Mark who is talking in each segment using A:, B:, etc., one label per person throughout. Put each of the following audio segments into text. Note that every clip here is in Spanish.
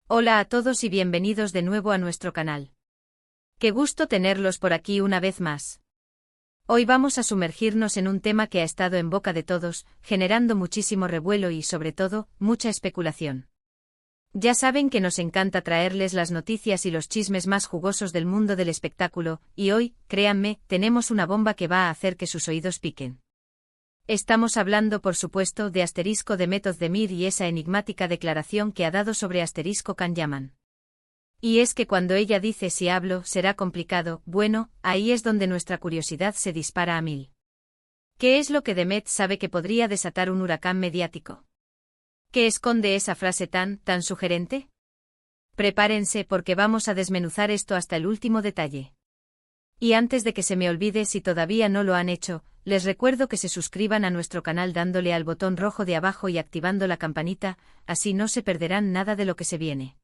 A: Hola a todos y bienvenidos de nuevo a nuestro canal. Qué gusto tenerlos por aquí una vez más. Hoy vamos a sumergirnos en un tema que ha estado en boca de todos, generando muchísimo revuelo y, sobre todo, mucha especulación. Ya saben que nos encanta traerles las noticias y los chismes más jugosos del mundo del espectáculo, y hoy, créanme, tenemos una bomba que va a hacer que sus oídos piquen. Estamos hablando, por supuesto, de Demet Özdemir y esa enigmática declaración que ha dado sobre Can Yaman. Y es que cuando ella dice si hablo, será complicado, bueno, ahí es donde nuestra curiosidad se dispara a mil. ¿Qué es lo que Demet sabe que podría desatar un huracán mediático? ¿Qué esconde esa frase tan sugerente? Prepárense porque vamos a desmenuzar esto hasta el último detalle. Y antes de que se me olvide, si todavía no lo han hecho, les recuerdo que se suscriban a nuestro canal dándole al botón rojo de abajo y activando la campanita, así no se perderán nada de lo que se viene.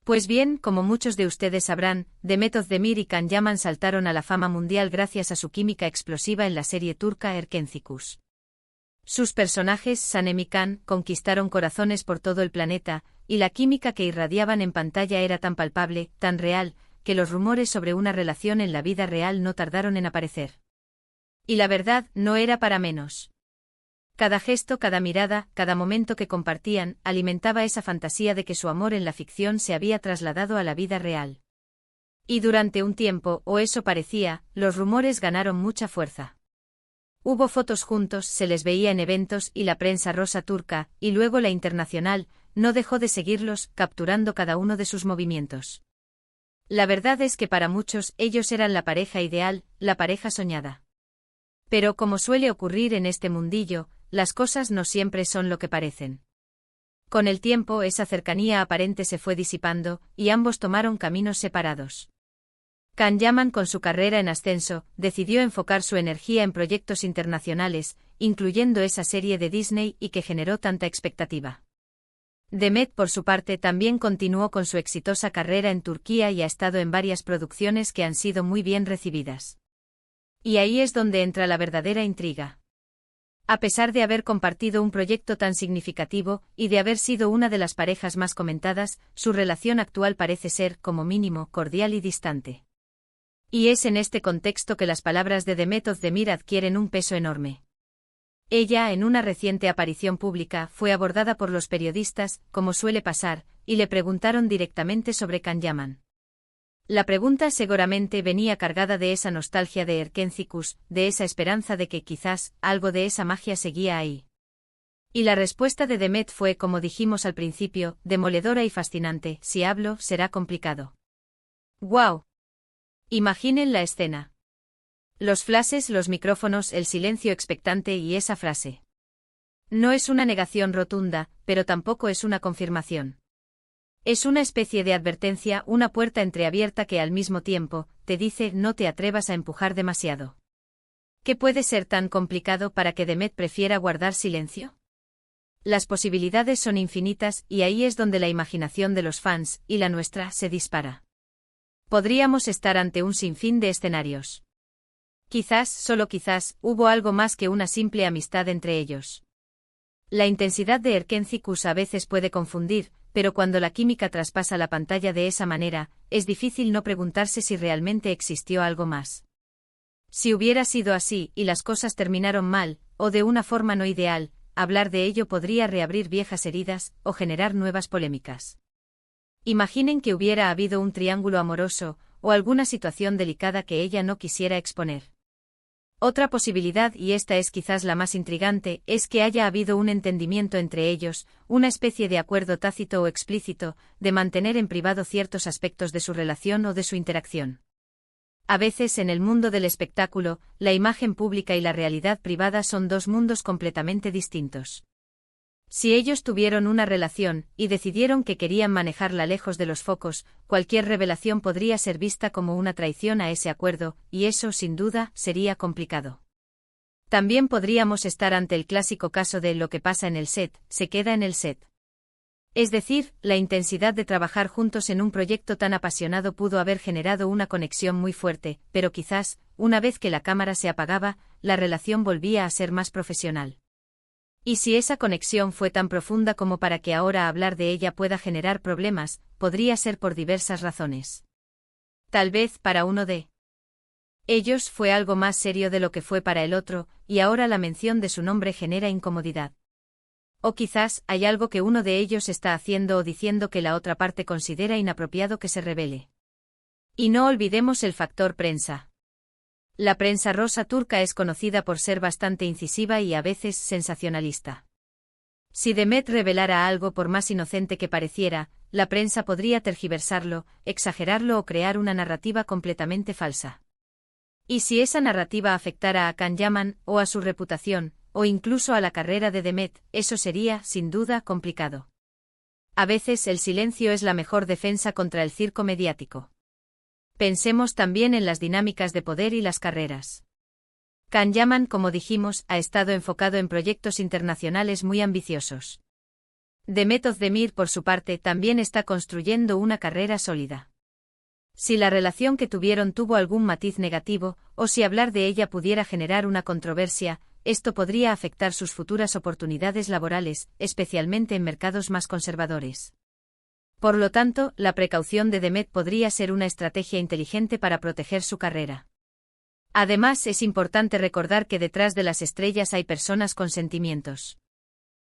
A: Pues bien, como muchos de ustedes sabrán, Demet Özdemir y Can Yaman saltaron a la fama mundial gracias a su química explosiva en la serie turca Erkencikus. Sus personajes, Sanem y Can, conquistaron corazones por todo el planeta, y la química que irradiaban en pantalla era tan palpable, tan real, que los rumores sobre una relación en la vida real no tardaron en aparecer. Y la verdad, no era para menos. Cada gesto, cada mirada, cada momento que compartían, alimentaba esa fantasía de que su amor en la ficción se había trasladado a la vida real. Y durante un tiempo, o eso parecía, los rumores ganaron mucha fuerza. Hubo fotos juntos, se les veía en eventos y la prensa rosa turca, y luego la internacional, no dejó de seguirlos, capturando cada uno de sus movimientos. La verdad es que para muchos ellos eran la pareja ideal, la pareja soñada. Pero como suele ocurrir en este mundillo, las cosas no siempre son lo que parecen. Con el tiempo esa cercanía aparente se fue disipando, y ambos tomaron caminos separados. Can Yaman, con su carrera en ascenso, decidió enfocar su energía en proyectos internacionales, incluyendo esa serie de Disney y que generó tanta expectativa. Demet, por su parte, también continuó con su exitosa carrera en Turquía y ha estado en varias producciones que han sido muy bien recibidas. Y ahí es donde entra la verdadera intriga. A pesar de haber compartido un proyecto tan significativo y de haber sido una de las parejas más comentadas, su relación actual parece ser, como mínimo, cordial y distante. Y es en este contexto que las palabras de Demet Özdemir adquieren un peso enorme. Ella, en una reciente aparición pública, fue abordada por los periodistas, como suele pasar, y le preguntaron directamente sobre Can Yaman. La pregunta seguramente venía cargada de esa nostalgia de Erkencikus, de esa esperanza de que quizás algo de esa magia seguía ahí. Y la respuesta de Demet fue, como dijimos al principio, demoledora y fascinante: si hablo, será complicado. ¡Guau! Imaginen la escena. Los flashes, los micrófonos, el silencio expectante y esa frase. No es una negación rotunda, pero tampoco es una confirmación. Es una especie de advertencia, una puerta entreabierta que al mismo tiempo te dice: no te atrevas a empujar demasiado. ¿Qué puede ser tan complicado para que Demet prefiera guardar silencio? Las posibilidades son infinitas y ahí es donde la imaginación de los fans, y la nuestra, se dispara. Podríamos estar ante un sinfín de escenarios. Quizás, solo quizás, hubo algo más que una simple amistad entre ellos. La intensidad de Erkencikus a veces puede confundir, pero cuando la química traspasa la pantalla de esa manera, es difícil no preguntarse si realmente existió algo más. Si hubiera sido así, y las cosas terminaron mal, o de una forma no ideal, hablar de ello podría reabrir viejas heridas, o generar nuevas polémicas. Imaginen que hubiera habido un triángulo amoroso, o alguna situación delicada que ella no quisiera exponer. Otra posibilidad, y esta es quizás la más intrigante, es que haya habido un entendimiento entre ellos, una especie de acuerdo tácito o explícito, de mantener en privado ciertos aspectos de su relación o de su interacción. A veces en el mundo del espectáculo, la imagen pública y la realidad privada son dos mundos completamente distintos. Si ellos tuvieron una relación, y decidieron que querían manejarla lejos de los focos, cualquier revelación podría ser vista como una traición a ese acuerdo, y eso, sin duda, sería complicado. También podríamos estar ante el clásico caso de lo que pasa en el set, se queda en el set. Es decir, la intensidad de trabajar juntos en un proyecto tan apasionado pudo haber generado una conexión muy fuerte, pero quizás, una vez que la cámara se apagaba, la relación volvía a ser más profesional. Y si esa conexión fue tan profunda como para que ahora hablar de ella pueda generar problemas, podría ser por diversas razones. Tal vez para uno de ellos fue algo más serio de lo que fue para el otro, y ahora la mención de su nombre genera incomodidad. O quizás hay algo que uno de ellos está haciendo o diciendo que la otra parte considera inapropiado que se revele. Y no olvidemos el factor prensa. La prensa rosa turca es conocida por ser bastante incisiva y a veces sensacionalista. Si Demet revelara algo por más inocente que pareciera, la prensa podría tergiversarlo, exagerarlo o crear una narrativa completamente falsa. Y si esa narrativa afectara a Can Yaman, o a su reputación, o incluso a la carrera de Demet, eso sería, sin duda, complicado. A veces el silencio es la mejor defensa contra el circo mediático. Pensemos también en las dinámicas de poder y las carreras. Can Yaman, como dijimos, ha estado enfocado en proyectos internacionales muy ambiciosos. Demet Özdemir, por su parte, también está construyendo una carrera sólida. Si la relación que tuvieron tuvo algún matiz negativo, o si hablar de ella pudiera generar una controversia, esto podría afectar sus futuras oportunidades laborales, especialmente en mercados más conservadores. Por lo tanto, la precaución de Demet podría ser una estrategia inteligente para proteger su carrera. Además, es importante recordar que detrás de las estrellas hay personas con sentimientos.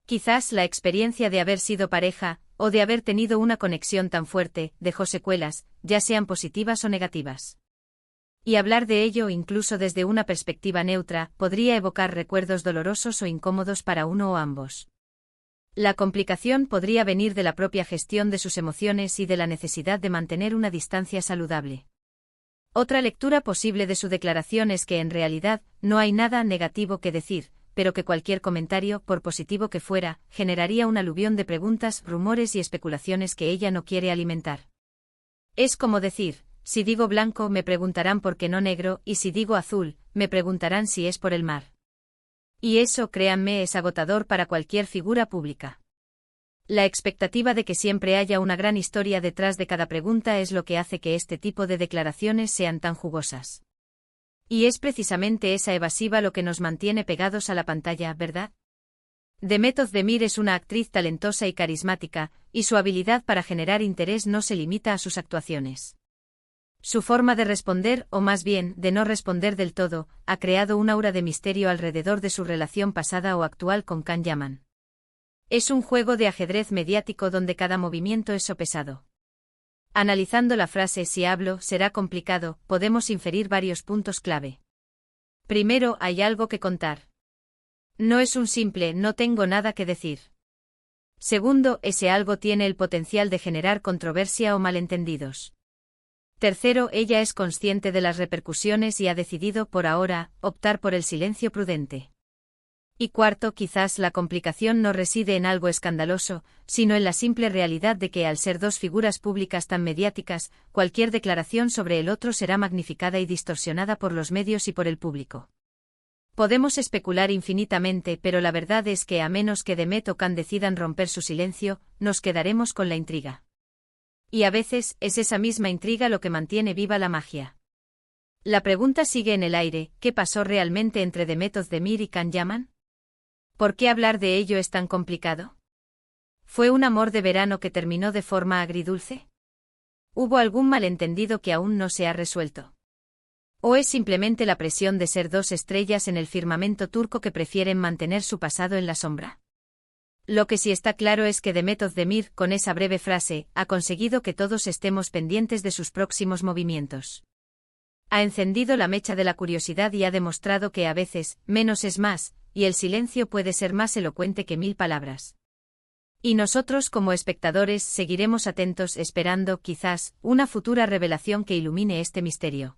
A: Quizás la experiencia de haber sido pareja, o de haber tenido una conexión tan fuerte, dejó secuelas, ya sean positivas o negativas. Y hablar de ello, incluso desde una perspectiva neutra, podría evocar recuerdos dolorosos o incómodos para uno o ambos. La complicación podría venir de la propia gestión de sus emociones y de la necesidad de mantener una distancia saludable. Otra lectura posible de su declaración es que en realidad no hay nada negativo que decir, pero que cualquier comentario, por positivo que fuera, generaría un aluvión de preguntas, rumores y especulaciones que ella no quiere alimentar. Es como decir, si digo blanco me preguntarán por qué no negro, y si digo azul, me preguntarán si es por el mar. Y eso, créanme, es agotador para cualquier figura pública. La expectativa de que siempre haya una gran historia detrás de cada pregunta es lo que hace que este tipo de declaraciones sean tan jugosas. Y es precisamente esa evasiva lo que nos mantiene pegados a la pantalla, ¿verdad? Demet Özdemir es una actriz talentosa y carismática, y su habilidad para generar interés no se limita a sus actuaciones. Su forma de responder, o más bien, de no responder del todo, ha creado un aura de misterio alrededor de su relación pasada o actual con Can Yaman. Es un juego de ajedrez mediático donde cada movimiento es sopesado. Analizando la frase "si hablo, será complicado", podemos inferir varios puntos clave. Primero, hay algo que contar. No es un simple "no tengo nada que decir". Segundo, ese algo tiene el potencial de generar controversia o malentendidos. Tercero, ella es consciente de las repercusiones y ha decidido, por ahora, optar por el silencio prudente. Y cuarto, quizás la complicación no reside en algo escandaloso, sino en la simple realidad de que al ser dos figuras públicas tan mediáticas, cualquier declaración sobre el otro será magnificada y distorsionada por los medios y por el público. Podemos especular infinitamente, pero la verdad es que a menos que Demet o Can decidan romper su silencio, nos quedaremos con la intriga. Y a veces, es esa misma intriga lo que mantiene viva la magia. La pregunta sigue en el aire: ¿qué pasó realmente entre Demet Özdemir y Can Yaman? ¿Por qué hablar de ello es tan complicado? ¿Fue un amor de verano que terminó de forma agridulce? ¿Hubo algún malentendido que aún no se ha resuelto? ¿O es simplemente la presión de ser dos estrellas en el firmamento turco que prefieren mantener su pasado en la sombra? Lo que sí está claro es que Demet Özdemir, con esa breve frase, ha conseguido que todos estemos pendientes de sus próximos movimientos. Ha encendido la mecha de la curiosidad y ha demostrado que a veces, menos es más, y el silencio puede ser más elocuente que 1000 palabras. Y nosotros como espectadores seguiremos atentos esperando, quizás, una futura revelación que ilumine este misterio.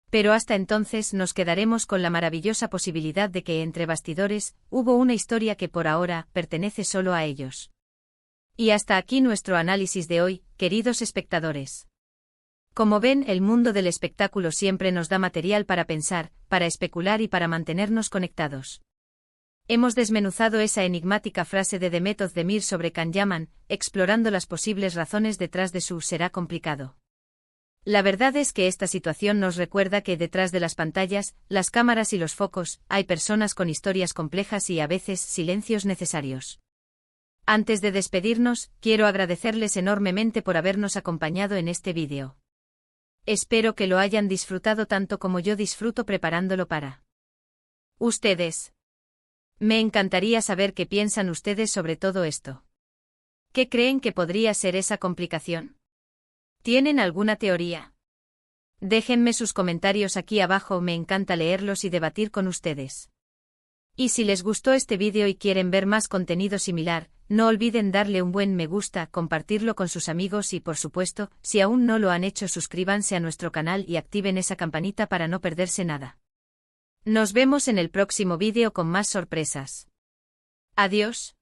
A: Pero hasta entonces nos quedaremos con la maravillosa posibilidad de que entre bastidores, hubo una historia que por ahora pertenece solo a ellos. Y hasta aquí nuestro análisis de hoy, queridos espectadores. Como ven, el mundo del espectáculo siempre nos da material para pensar, para especular y para mantenernos conectados. Hemos desmenuzado esa enigmática frase de Demet Özdemir sobre Can Yaman, explorando las posibles razones detrás de su "será complicado". La verdad es que esta situación nos recuerda que detrás de las pantallas, las cámaras y los focos, hay personas con historias complejas y a veces silencios necesarios. Antes de despedirnos, quiero agradecerles enormemente por habernos acompañado en este vídeo. Espero que lo hayan disfrutado tanto como yo disfruto preparándolo para ustedes. Me encantaría saber qué piensan ustedes sobre todo esto. ¿Qué creen que podría ser esa complicación? ¿Tienen alguna teoría? Déjenme sus comentarios aquí abajo, me encanta leerlos y debatir con ustedes. Y si les gustó este vídeo y quieren ver más contenido similar, no olviden darle un buen me gusta, compartirlo con sus amigos y por supuesto, si aún no lo han hecho, suscríbanse a nuestro canal y activen esa campanita para no perderse nada. Nos vemos en el próximo vídeo con más sorpresas. Adiós.